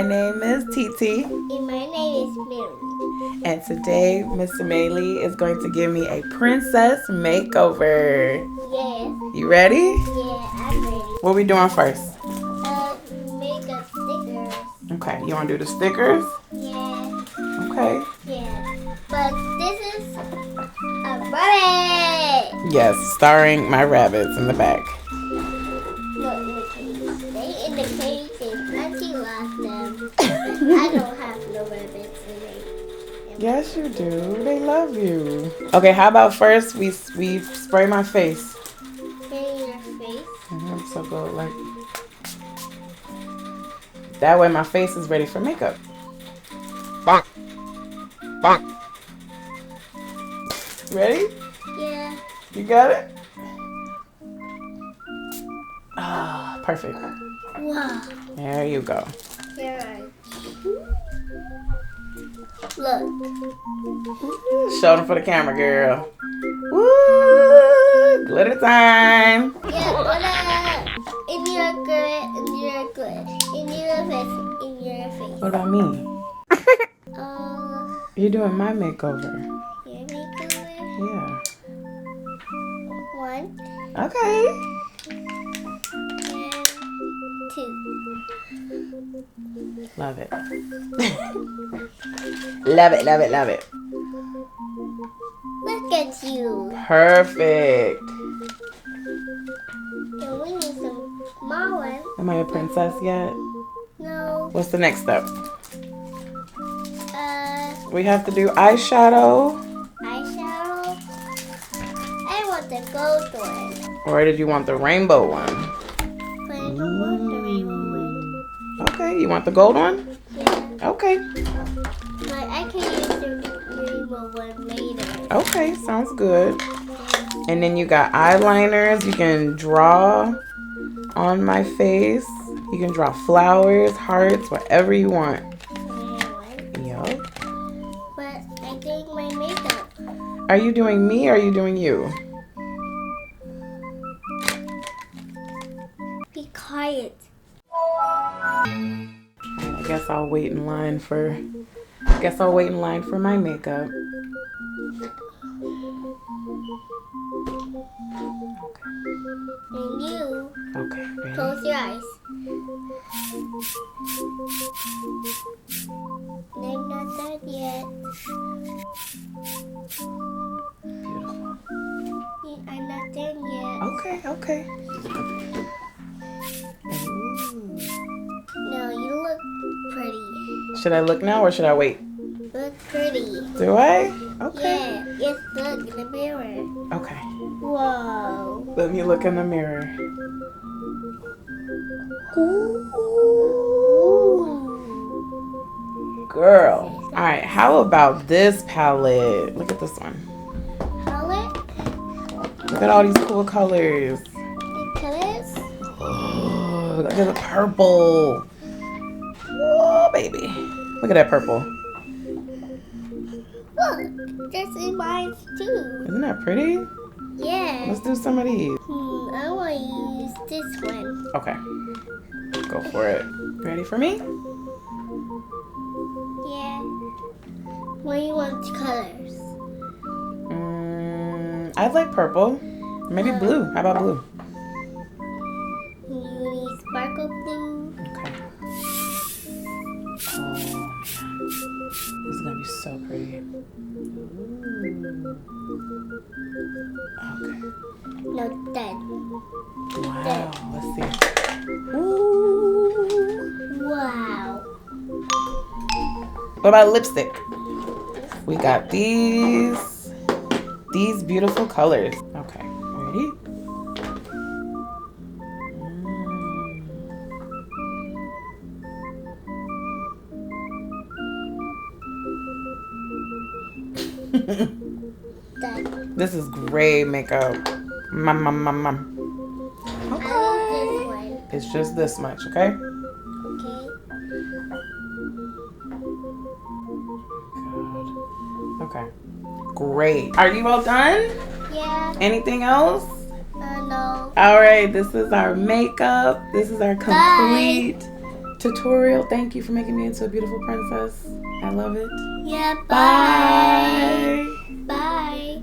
name is Titi. And my name is Medley. And today, Mr. Medley is going to give me a princess makeover. Yes. You ready? Yeah, I'm ready. What are we doing first? Makeup stickers. Okay, you want to do the stickers? Yeah. Okay. Yeah. But this is a rabbit. Yes, starring my rabbits in the back. Look in the cage. They in the cage and Auntie lost them. I don't have no rabbits in it. Yes, you do. They love you. Okay, how about first we spray my face? Spray your face. So go like that way. My face is ready for makeup. Bonk. Bonk. Ready? Yeah. You got it? Ah, perfect. Wow. There you go. Here are two. Look. Show them for the camera, girl. Woo! Glitter time. Yeah, glitter. In your good, in your good. In your face, in your face. What about me? You're doing my makeover. Your makeover. Yeah. One Okay. and two. Love it. Love it, love it, love it. Look at you. Perfect. And we need some small ones. Am I a princess yet? No. What's the next step? We have to do eyeshadow. Eyeshadow. I want the gold one. Or did you want the rainbow one? But I don't want the rainbow one. Okay, you want the gold one? Yeah. Okay. But I can use the rainbow one later. Okay, sounds good. And then you got eyeliners. You can draw on my face. You can draw flowers, hearts, whatever you want. Yup. But I think my makeup. Are you doing me or are you doing you? Be quiet. I guess I'll wait in line for my makeup. And you Okay, ready? close your eyes. I'm not done yet. Beautiful. I'm not done yet. Okay, okay. No, you look pretty. Should I look now or should I wait? Look pretty. Do I? Okay. Yeah, yes, look in the mirror. Okay. Whoa. Let me look in the mirror. Girl. All right, how about this palette? Look at this one. Palette? Look at all these cool colors. The colors? Oh, look at the purple. Oh, baby. Look at that purple. Look, there's in mine too. Isn't that pretty? Yeah. Let's do some of these. I want to use this one. Okay. Go for it. Ready for me? Yeah. What do you want colors? I'd like purple. Maybe blue. How about blue? You need sparkle blue. Okay. Oh, man. This is going to be so pretty. Okay. No, that. Wow. Let's see. Ooh. Wow. What about lipstick? We got these beautiful colors. Okay. Ready? That. This is great makeup. Mom. I love this one. It's just this much, okay? Okay. Good. Okay. Great. Are you all done? Yeah. Anything else? No. All right. This is our makeup. This is our complete tutorial. Thank you for making me into a beautiful princess. I love it. Yeah, Bye. bye. Bye.